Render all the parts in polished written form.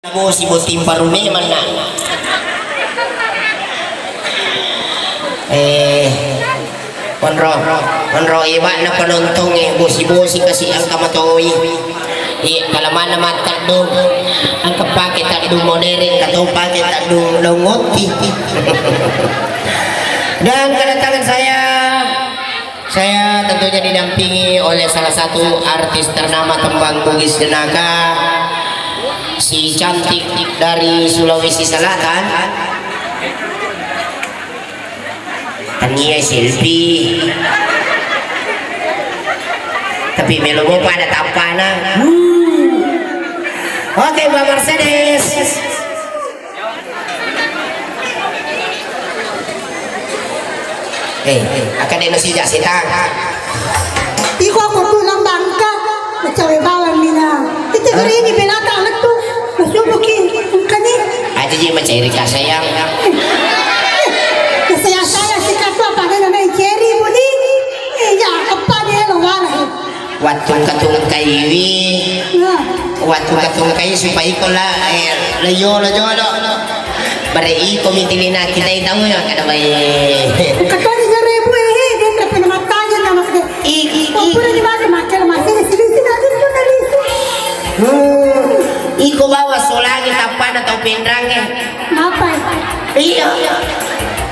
Ako si Butim Parume man na. Konro iba na panontong busi-busi kasi ang kamatoy. Kalaman naman takdo ang kapakit takdo modern katong pakit takdo longot. Dan kedatangan saya tentunya didampingi oleh salah satu artis ternama tembang Bugis Genaka, si cantik dari Sulawesi Selatan. Tania selfie. Tapi melo mo pa natapana. Oke, Mbak Mercedes. Akan Indonesia sita. Iko ako pulang bangka. Macawe bawang nila. Ito gari ni belata anak tu. Masubukin kani. Aja ji mencari sayang. Saya si katwa pada nama Jerry budi. Ya apa dia lawan. Watung katung kaiwi. Watung katung kai supaya ikola leyo lo. Bare iko mitilina kita tahu ya kada bae. Katwa ni rebu dia kapena matanya nama kade. Pura di mana makan masih di sini ada sekali. Iko bawa solagi tapan atau pendrangnya. Apa? Iya.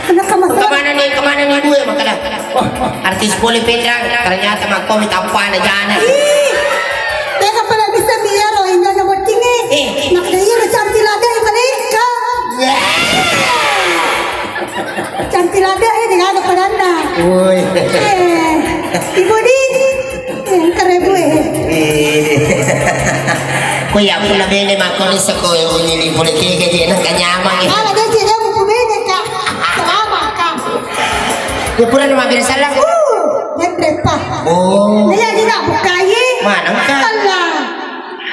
Kemana nih gue makanya artis boleh pendrang ternyata mak komit apa na jana. Teka pala bisa biar lo indah na botinge. Nakdaya na cantilada mereka. Cantilada dengan ada padana. Woi. Ibu di karebu Ko ya pula bene makon sa ko ni politik aja nak kanyamang. Ala dia dia mau bene ka. Sama ka. Ya pura nama bersalah. Memberpa. Oh. Dia tidak bukai. Mana ka? Allah.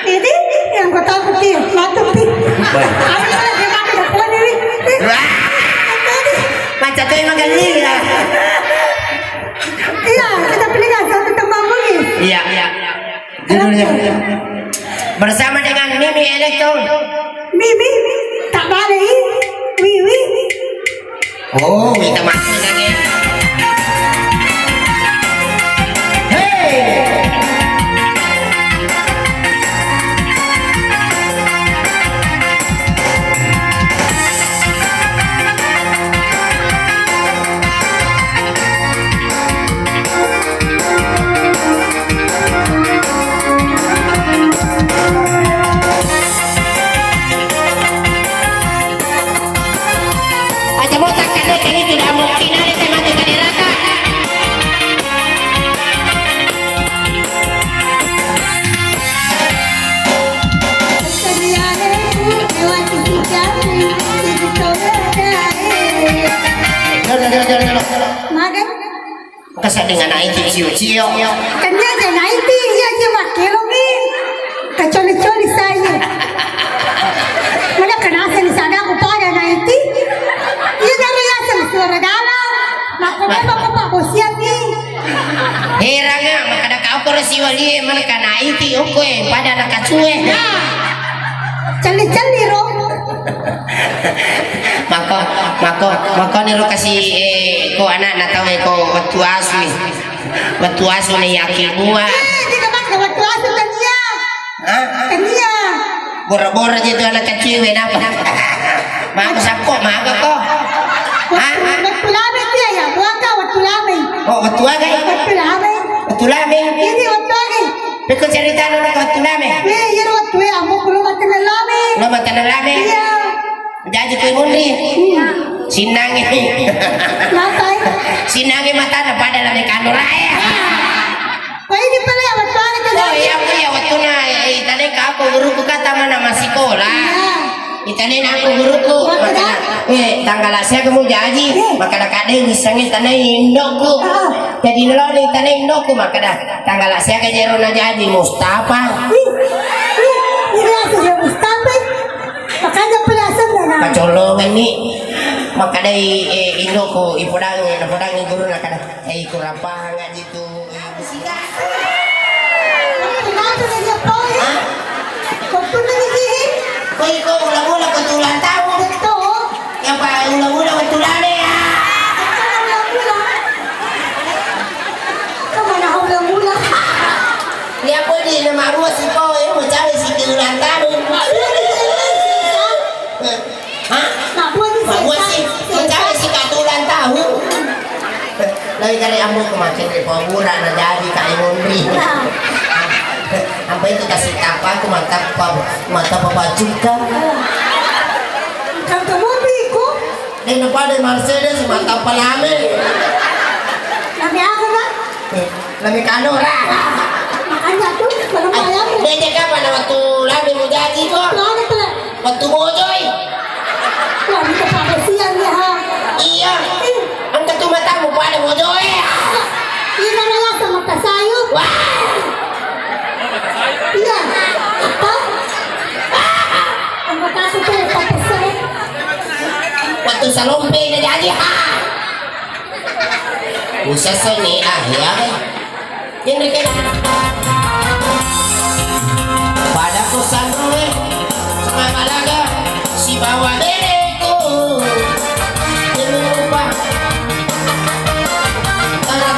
Ini yang kau tahu putih, mata putih. Apa dia nak dapat ni? Macam tu emang galing lah. Iya, kita pilih satu tembang bugis. Iya. Judulnya bersama dengan Mimi Elektron. Mimi tak balik. Wiwi. Oh, minta maaf lagi. Makan? Kasar dengan naik ciu-ciu. Kanya je naik ya je makelo ni. Kacoli-coli saya. Mana kena sen sana aku pada naik. Ia dari asal suara dalam. Maka memang apa bosian ni. Herangnya makada kau koresi wali mana kana iti oke pada nak kacue. Cali-cali ro. Maka ni ro kasih ko anak nak tahu ko waktu asu ni yakin gua. Di kamar waktu asu kania. Kania. Bora-bora je tu anak kecil apa? Mak sapko mak ko. Waktu lama dia ya, buaka waktu lama. Oh, waktu lama. Waktu lama. Ini waktu lama. Beko cerita nak waktu lama. Iya waktu ya, mau belum waktu lama. Belum waktu lama. Iya. Jadi kau mundi. Sinangi. Kenapa? Sinangi mata na pada dalam kanu raya. Kau ini pala waktu lama tu. Oh iya waktu na itane ka aku guruku kata mana masih sekolah. Itane na aku guruku. Tanggal saya kamu jadi maka dah kadang misalnya tanah indokku. Jadi nelo ni tanah indokku maka dah tanggal saya ke Jerona jadi Mustafa. Ini asal Mustafa. Makanya pelasan dah. Kacolongan ni maka dah indokku ipodang guru nak dah kurang pahang gitu. Kenapa dia kau? Kau pun lagi iko ulang-ulang ketulan tahu. Betul. Yang pa ulang-ulang ketulan ya. Kamu nak ulang-ulang. Dia pun di nama ruas si kau yang mencari si ketulan tahu. Hah? Nak buat ni Mak buat si mencari si ketulan tahu. Lagi kali ambo kemarin di pawuran na jadi kayak ngomri. Apa itu kasih apa aku mata papa juga. Kan kamu biko. Di depan di Mercedes mata palame. Nabi aku kan. Lebih kanora. Makanya tuh kalau malam. Dia jaga pada waktu lagi mau jadi kok. Mana tu lah. Waktu bojoy. Wah, ni tempat siang ya ha. Iya. Anta tuh matamu pada bojoy. Ini namanya sama kasayup. Wah. Iya. Apa? Ang mataso ko yung papasay. Waktu salompe na jadi ha. Usa seni ya. Yang dekat. Pada kosan gue sama malaga si bawa dereku. Jangan lupa. Tanah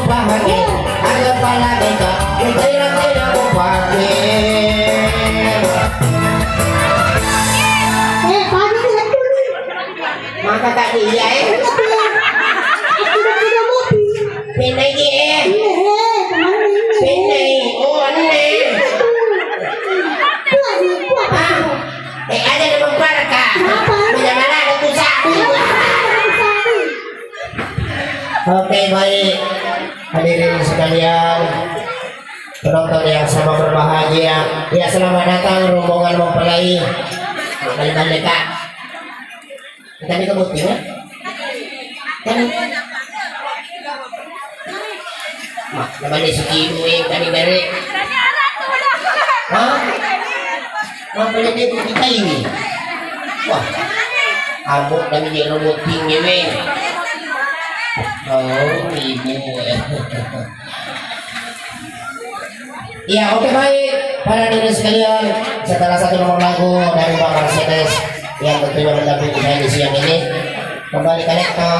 Bahagia, ada pala beda, kakak dia Tidak mobil. Pinay di Kemana ini? Pinay. Oh, ano ada namang parka. Mana-mana itu sapi. Oke, baik. Hadirin sekalian, penonton yang sama berbahagia. Ya, selamat datang rombongan mempelai. Balik-balik Kak. Kita di kebutin ya. Kan naman si Kino yung kani-bari. Ha? Mapala na ito kita ini. Wah, abot namin yung roboting niya eh. Oh, ibu. Ya, oke baik. Para hadirin sekalian, setelah satu nomor lagu dari Bang Mercedes yang tentunya mendampingi saya di siang ini, kembali kalian ke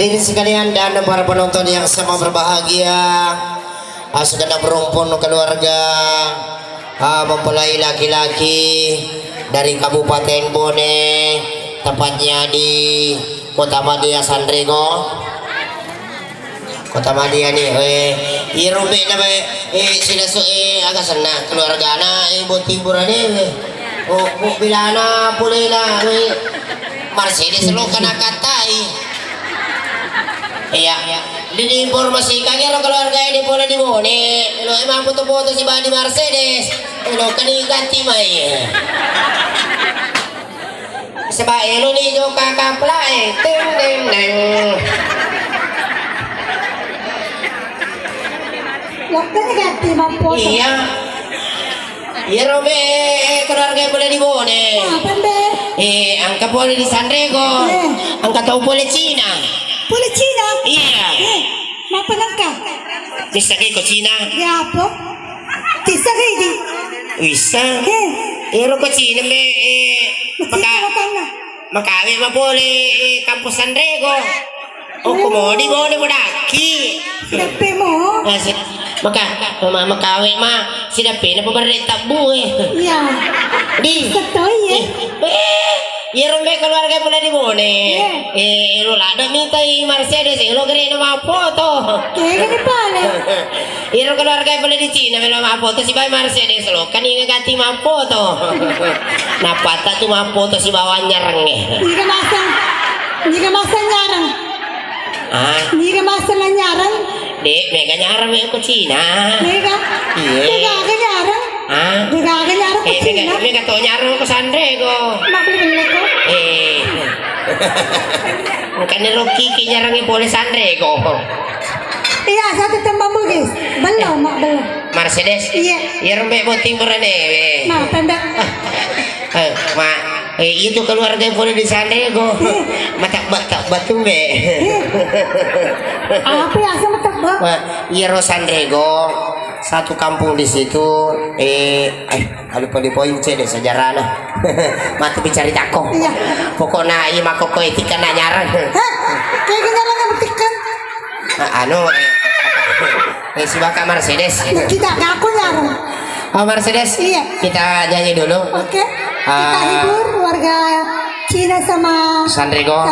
hadirin sekalian dan para penonton yang sama berbahagia, segenap rumpun keluarga mempelai laki-laki dari Kabupaten Bone, tepatnya di Kota Madia Sandrego. Kota Madia nih, irubi na ba, sila so agak senang keluarga na buat tiburan bila na pulay na Mercedes lo kena katai. Iya, diinformasi kagak lo keluarga ini boleh di Bone, lo emang foto-foto si Bani Mercedes, lo kan ganti mai. Sebab lo ni jo kakak play, ting ting ting. Lo kan ganti mampu. Iya. Iya Robe, keluarga boleh di Bone. Apa be? Angka boleh di Sandrego, angka tahu boleh Cina. Boleh Cina? Iya. Apa nangka? Bisa kayak ke Cina. Ya apa? Bisa kayak di. Bisa. Iro ko Cina me makawi mapole kampus Sanrego. O kumodi mo ni mudaki. Sinapi mo? Makawi ma sinapi na pabarita buhe. Iya. Di. Satoy Iro me keluarga pula di bone. Iro lada minta Mercedes, iro kere nama foto. Kaya gani pala. Iro keluarga pula di Cina melo ma foto si bay Mercedes lo. Kan inga ganti ma foto. Napata tu ma foto si bawa nyarang Hindi ka masa nyarang. Ah, Hindi ka masa na nyarang. dek mega nyarang me ko Cina. Hindi ka? Iya. Hindi ka nyarang. Ah. Hindi ka nyarang ko China. Mega to nyarang ko Sanrego. Mabili ko. Bukan ni Rocky nyarang pole Sanrego. Iya, satu tambah bugis. Belum, mak belum. Mercedes. Iya. Iro me boting berane. Mak pendek. Itu keluarga yang boleh di Sanrego. Matak batung be. Apa ya sama tebak? Iro Sanrego satu kampung di situ. Ada di poin C deh sejarahnya. Mati bicari takong. Iya. Pokoknya ima koko etika nyaran. Hah? Kayak gini orang ngebetikan. Si baka Mercedes. Kita aku nyarang. Mercedes. Iya. Kita nyanyi dulu. Oke. Kita hibur warga Cina sama Sanrego.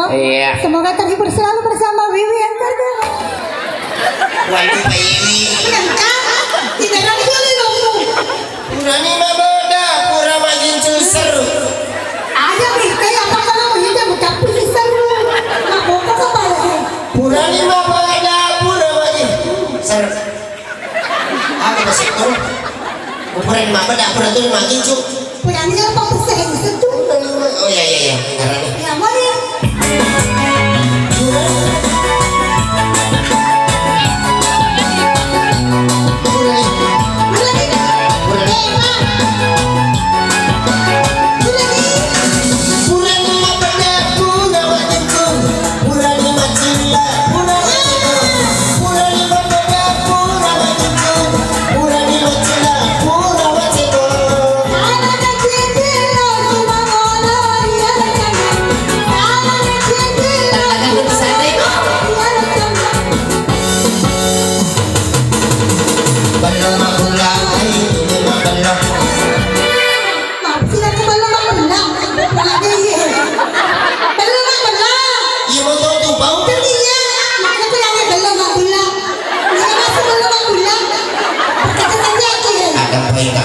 Iya. Semoga terhibur selalu bersama Wiwi yang terbaik. Waduh Wiwi. Yang tidak lagi boleh ngomong. Purani maboda, pura majin seru. Ada berita yang apa kamu itu mencapai seru. Mak bokap apa lagi? Purani maboda, pura majin seru. Apa masih itu? Purani maboda, pura tuh majin cu. Purani apa besar itu? Oh iya. Yang mana?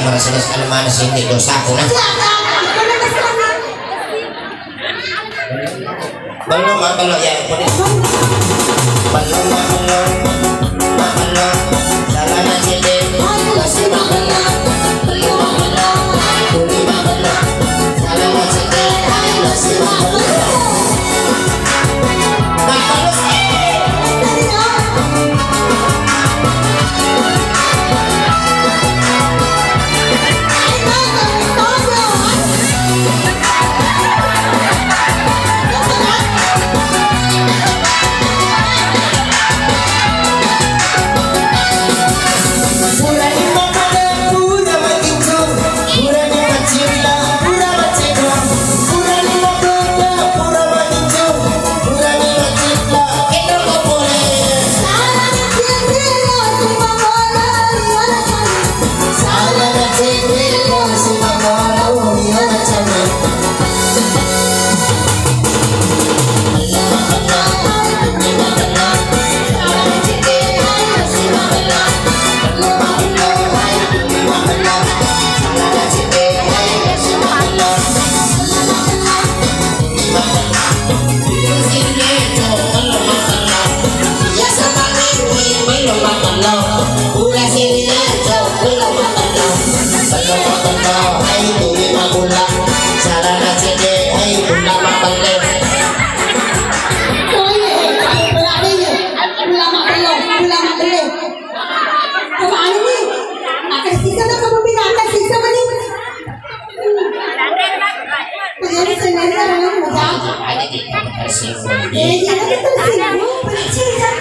Mercedes kan mana sih ini dosaku nah. Belum ya belum jalan aja deh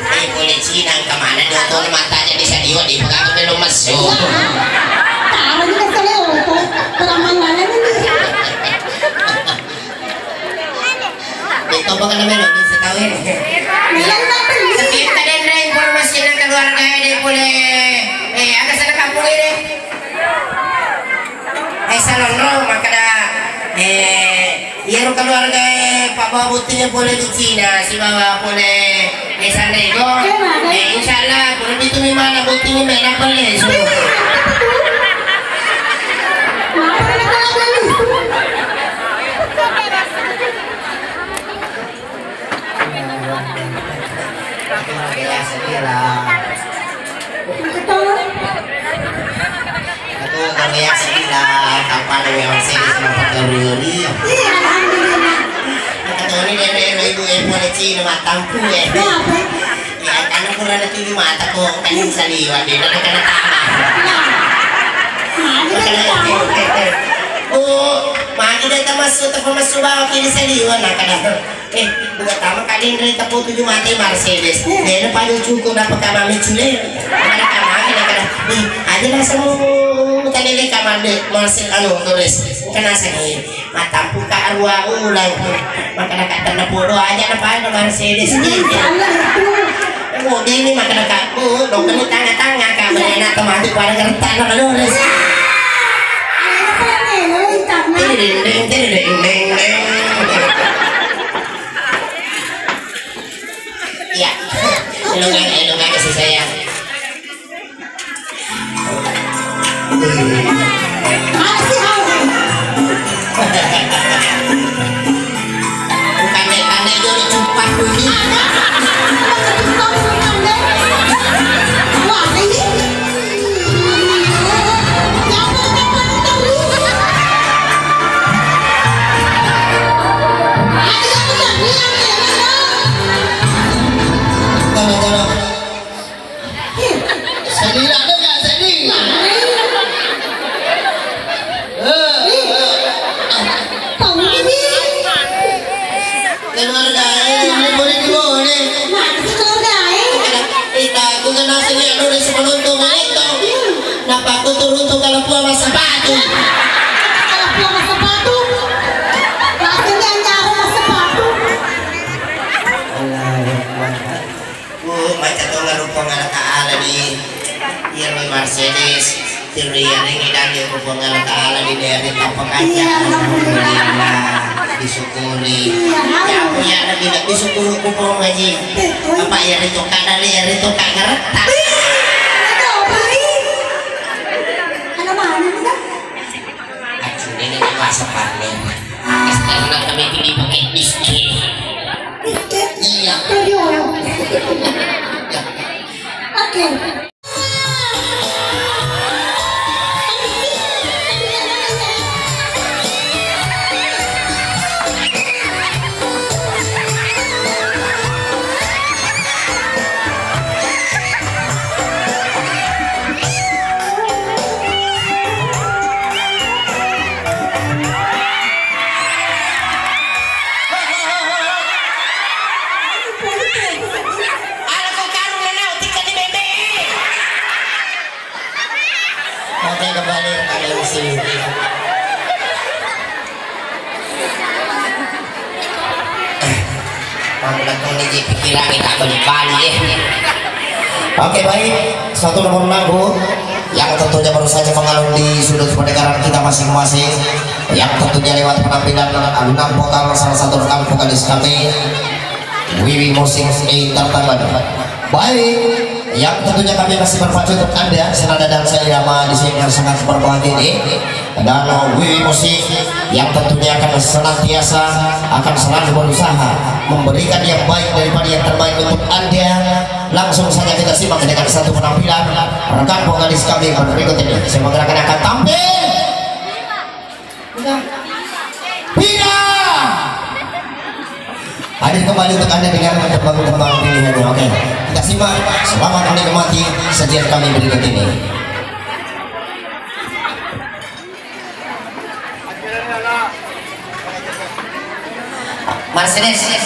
masih polisi nang kemana dia tuh matanya bisa diwa di pegang belum masuk. Tahu juga saya apa ka naman sa tawin. Meron na beli. Setiap tadi ada informasi ng keluarga ini boleh agak sana kampung ini. Salonro makada iya keluarga Pak Bawa butinya boleh di Cina si Bawa boleh San Diego. Insyaallah boleh itu mana butinya merah boleh. Ya sedihlah. Aku kaya sedihlah kapal yang saya sama pegawai. Iya, alhamdulillah. Kata ini nenek ibu boleh Cina matampu ya. Ya karena kurang itu di mata kok kan saliwa di mana kena Oh, magi dah masuk masuk bawa kiri saliwa nak kada. Buat tamu kali ini tak putu cuma mati Mercedes. Dia paling cukup dapat kamar mencuri. Ada kamar kada. Aja lah semua tadi le kamar de Mercedes anu tulis. Kena sini. Mata buka arwah ulang. Maka nak tanda bodoh aja apa Mercedes ni. Oh ini maka nak aku dokter ni tanga-tanga kamar enak temati pada kertas nak tulis. Ya, elongan kasih sayang. Bukan dulu cepat dulu. Aku turun tuh kalau gua masa sepatu. Kalau gua masa sepatu, maksudnya jauh masa sepatu. Macam tu ngarupong ala taala di Yermi Mercedes. Tiri yang hilang di rupong ala taala di daerah tapak aja. Alhamdulillah disyukuri. Ya punya ada bila disyukuri kupong aja. Apa ya itu kadali ya itu kageretak. Ini masa panen. Karena kami pilih pakai biskuit. Iya. Oke. Kembali pada usia. Lagu ini pikiran kita kembali. Oke baik, satu nomor lagu yang tentunya baru saja mengalun di sudut pendengaran kita masing-masing, yang tentunya lewat penampilan alunan vokal salah satu rekan vokalis kami, Wiwi Musik Entertainment. Baik, yang tentunya kami masih berpacu untuk Anda senada dan saya Irama di sini yang sangat berbahagia ini, dan Wiwi Musik yang tentunya akan senantiasa akan selalu berusaha memberikan yang baik daripada yang terbaik untuk Anda. Langsung saja kita simak dengan satu penampilan rekan vokalis kami berikut ini. Saya menggerakkan akan tampil. Pina. Hadir kembali untuk Anda dengan kembang-kembang pilihannya. Oke, kita simak. Selamat menikmati sajian kami berikut ini. Mercedes.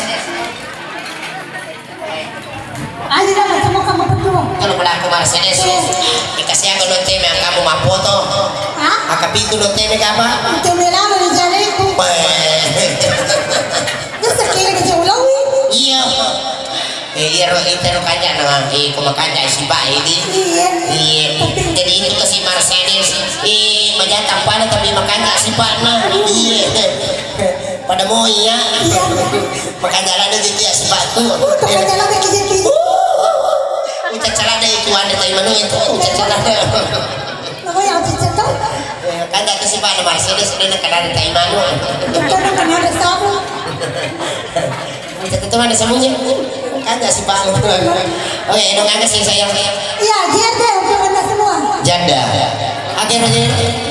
Ayo dah macam kamu berdua. Kalau pelaku Mercedes, dikasih aku nonton yang kamu mau foto. Hah? Maka pintu nonton yang apa? Itu merah dari jalan itu. Terus sekali ke jauh. itero kanya na kumakanya si ba ini. Jadi itu ke si Mercedes majatang pa na tapi makanya si pa na. Pada mo iya. Makanya lang na dito si ba tu. Makanya lang kiji-kiji. Ucacala na itu ada tayo manu itu ucacala na. Ako yung cicito. Kanya ke si ba na Mercedes na nakadari tayo manu. Ito na kanya na sa ako. Ito mana semuanya? Kanya si Pak. Oke, dong ada sih sayang. Iya, janda untuk anda semua. Janda. Akhirnya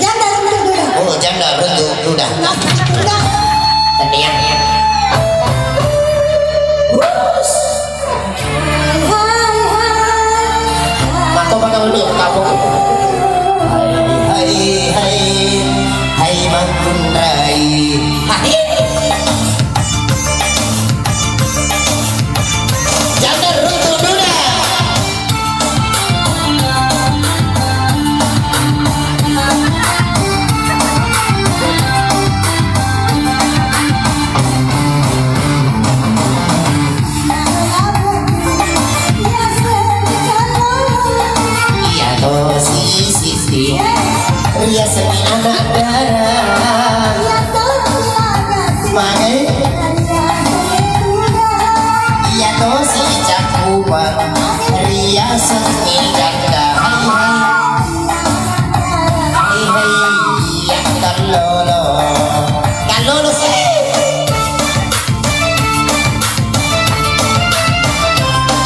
Janda semua sudah. oh janda beruntung sudah. Sudah. Tendian. Mako bakal dulu kamu. Hai hai hai mangkundrai. Hai. Janda runtuh duda. Iya toh si Ria seni anak darah. Mae iya toh si cakupan Ria seni janda. Hai ya kalolo sih.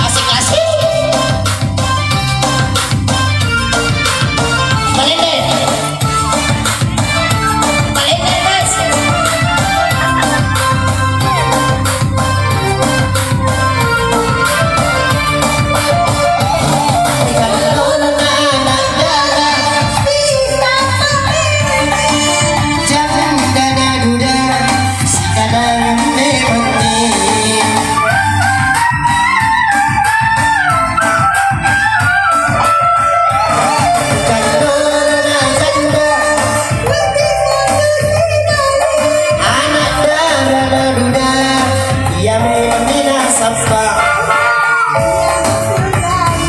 Asik-asik. Malende. Malende mas. Kalolo anak darah. Janda duda si kadang memati. Anak darah duda yang memina sapa.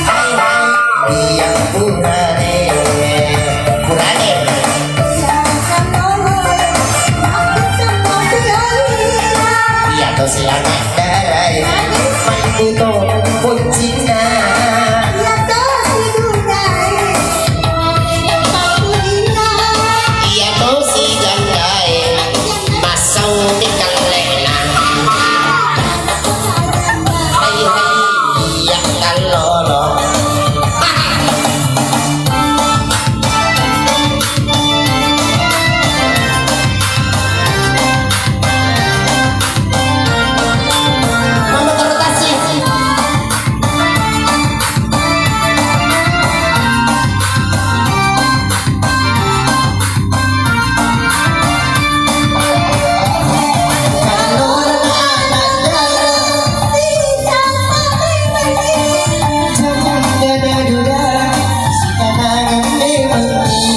Hai hai yang purane purane. Iya tuh si anak darah main buto pucina. Iya tuh si jandai masau di kalena. Hai hai yang kalolo. Mama terima kasih. Kalau anak darah janda duda si kadang memati.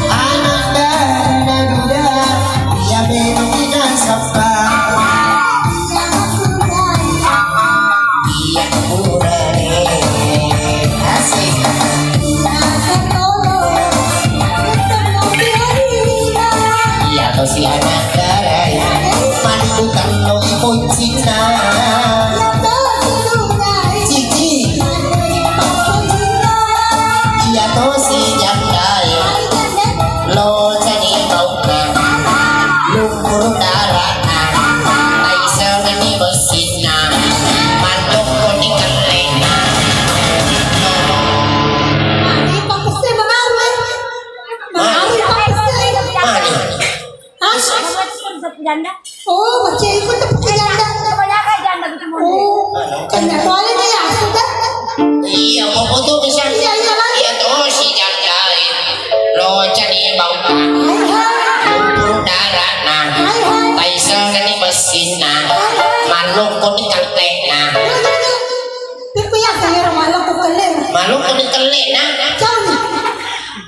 Anak darah duda yang memina sapa. Iya purane asik. Iya tuh si anak darah mandukan lo pucina. Cici. Iya tuh si jandai lo jadi bauna lumpur darana ai sengeni besina manuk kuning kelena. Janda. Oh, macam ikut tu pakai janda. Kebanyakan janda gitu mau. Oh, kena soalnya dia sudah. Iya mau foto bisa. Iya, iya, lagi. Iya tuh si jandai lo jadi bauna Hai hai. lumpur darana Hai hai. ai sengeni besina manuk kuning kelena. Tapi yang saya malam tu kelih. Manuk kuning kelena. boleh na. Jauh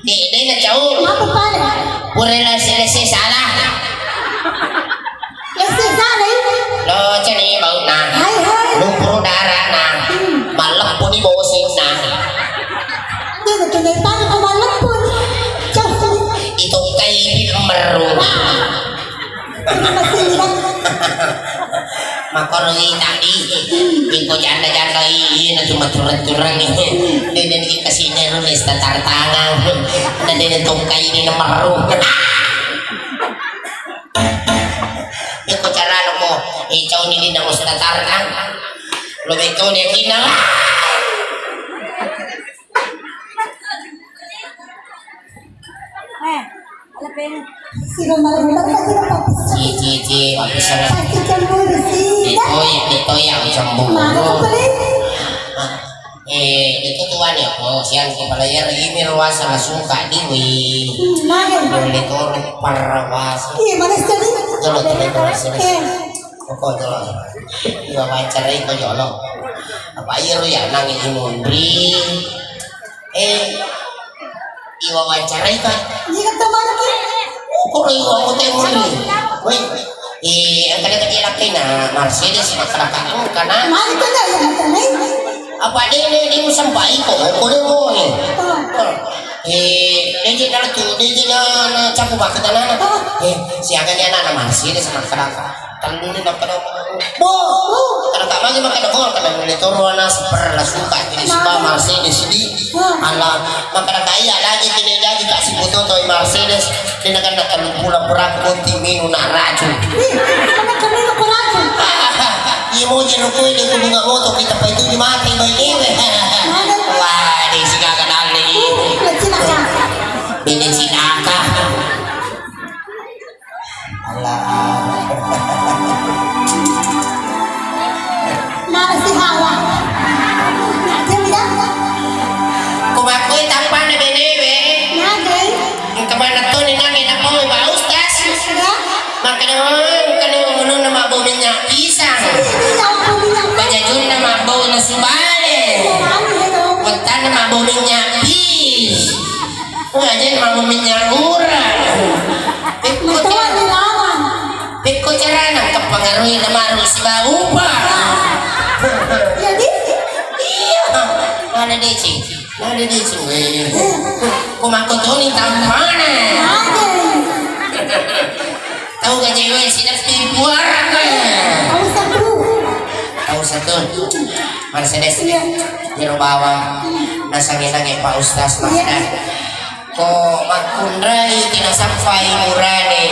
nih. Di na jauh. Apa pare? Pura lesi salah. Lesi sana ini. Lo cani bau na. Hai hai. Lumpur darah na. Malam pun di bosin na. Dia kena pare ko malam pun. Jauh. Itu kayak meru. Masih lihat. Makaroni tadi info janda ini cuma turun ini kesini nulis tatar tangan dan ini tungkai ini meru itu cara mo ikaw ini na mo sa tatar tangan lo beto ni kinang Alapin. Sino malam pasti dapat. Ci habis sana Pasti cemburu sih. dito ya cemburu Mana paling? itu tuan ya po siang kepalanya ini ruas sama suka diwi Mana? boleh turun parawas Iya mana sekali? Pokok jolong dua wawancara itu jolong apa iya lu ya nangis imundri iwa wawancara itu Iya teman lagi. kok iwa aku temui woi ang kaya laki na Mercedes makalakang kana Mana kena yang teman? apa di mo sampay ko kunin mo DJ na to DJ na capo bakit na siya ganyan na Mercedes makalakang talun na kada bo kada ka magi makada bo kada monitor na super la suka ini suka Mercedes di ala makada kaya lagi kini lagi kasih foto to Mercedes din akan nakalupula perang konti minu na rajo Mana kena nak raja? imo jero ko ini ko bunga moto kita pa itu di mati ba ini wah di siga kadal ni Kecil aja. ini sinaka ala Mana si Hawa? Dia bilang, kumakoy tampan na benebe Nade, ang kabana to ni nangin na po ba ustas ya? makanaon kanong unong na mabumin niya isang Ini yang aku bilang. panyajun na mabaw na subale wagta na mabumin niya bis ngayon mabumin niya urang Matawa ni lawan. Piko cara ng kapangaroy na maro si Baupa. Jadi, Iya. Nada deci. Kumakotonin tampana. Nade. Tahu gak cewek sinas pipuara kan? Kamu satu. Tahu satu. Mercedes jero bawang nasangin-nangin Pak Ustaz Masda. Ko makundray tinasampay murane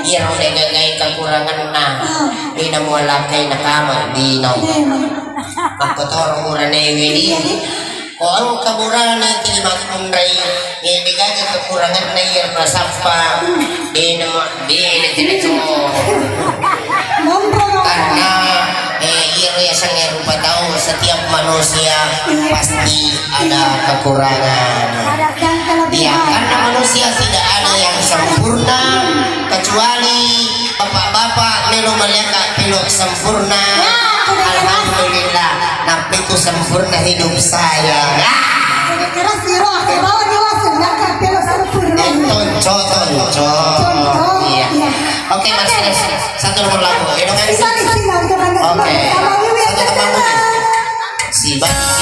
iya ro gagay kekurangan na di na mo lakay na kama di no magkotoro murane wili ko ang kamurane tini makundray di gagay kekurangan na iya prasapa di na tinito karena iya ro yasang rupa tahu setiap manusia pasti ada kekurangan. Ya, karena manusia tidak ada yang sempurna kecuali bapak-bapak melu melihat pilok sempurna. Alhamdulillah, napiku sempurna hidup saya. Kira siro aku bawa dewasa nggak kapel sempurna. Tonco. Iya. Oke, Mas. Satu nomor lagu. Edongan. Oke. Satu temanmu. Si Bang.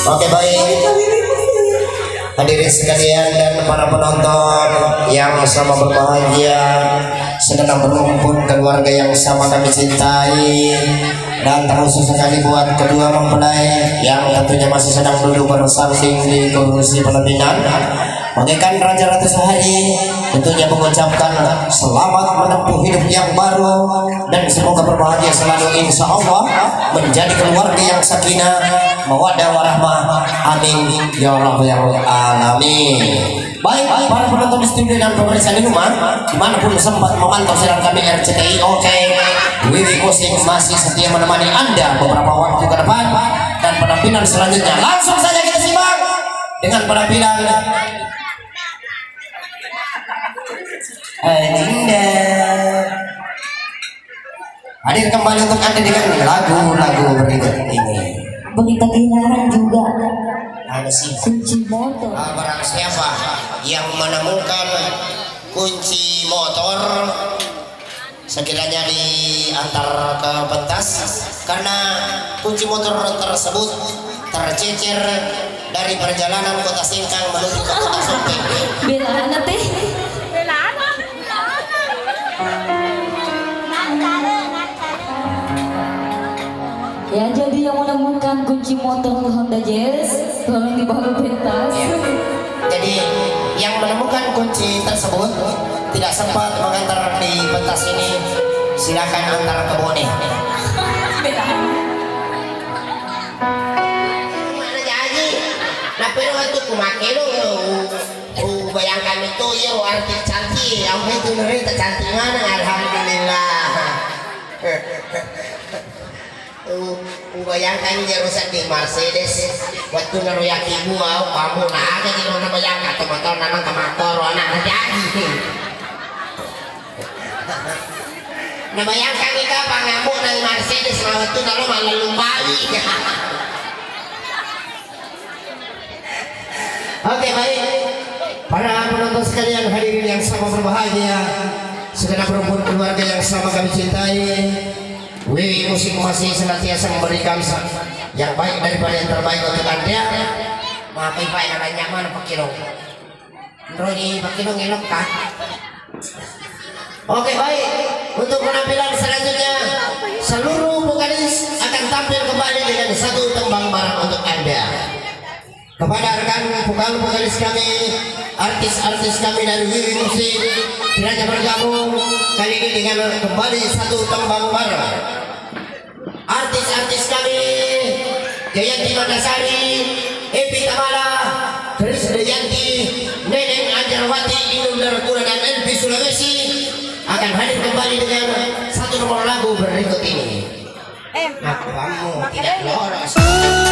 Oke, baik hadirin sekalian dan para penonton yang sama berbahagia, sedang berkumpul keluarga yang sama kami cintai, dan terkhusus sekali buat kedua mempelai yang tentunya masih sedang duduk bersanding di kursi pelaminan. Bagaikan Raja Ratu Sehari tentunya mengucapkan selamat menempuh hidup yang baru dan semoga berbahagia selalu insya Allah, menjadi keluarga yang sakinah mawaddah warahmah, amin ya rabbal alamin. Baik para penonton di studio dan pemirsa di rumah dimanapun sempat memantau siaran kami RCTI Oke, Wiwi Kusing masih setia menemani Anda beberapa waktu ke depan, dan penampilan selanjutnya langsung saja kita simak dengan penampilan Adinda. Hadir kembali untuk Anda dengan lagu-lagu berikut ini. Begitu kehilangan juga Ada sih kunci motor. barang siapa yang menemukan kunci motor sekiranya diantar ke pentas, karena kunci motor tersebut tercecer dari perjalanan kota Singkang menuju ke kota Sumping. Belaan teh. Ya, jadi yang menemukan kunci motor Honda Jazz tolong dibawa ke pentas. Ya. Jadi yang menemukan kunci tersebut tidak sempat mengantar di pentas ini, silakan antar ke Bone. Mana jadi? Nah, pero itu kumake lo, bayangkan itu ya arti cantik, yang itu nerita cantik mana? Alhamdulillah. Bayangkan dia rusak di Mercedes waktu naruyaki gua kamu naga di mana bayangkan motor nanang ke motor anak jadi nah bayangkan ika pangamuk ng Mercedes na waktu nalo malalumbawi. Oke, baik para penonton sekalian, hadirin yang sama berbahagia, segenap rumpun keluarga yang sama kami cintai, Wiwi Musik masih senantiasa memberikan yang baik daripada yang terbaik untuk Anda. Maafin Pak, yang nyaman Pak Kilong. Roni Pak Kilong ilok kah? Oke, baik. Untuk penampilan selanjutnya, seluruh vokalis akan tampil kembali dengan satu tembang barang untuk Anda. kepada rekan vokalis kami, artis-artis kami dari Wiwi Musik, kiranya bergabung kali ini dengan kembali satu tembang bareng. Artis-artis kami Jayanti Mandasari, Epi Tamala, Tris Dayanti, Neneng Anjarwati, Inul Darakura dan Elvi Sulawesi akan hadir kembali dengan satu nomor lagu berikut ini. Aku kamu tidak lolos.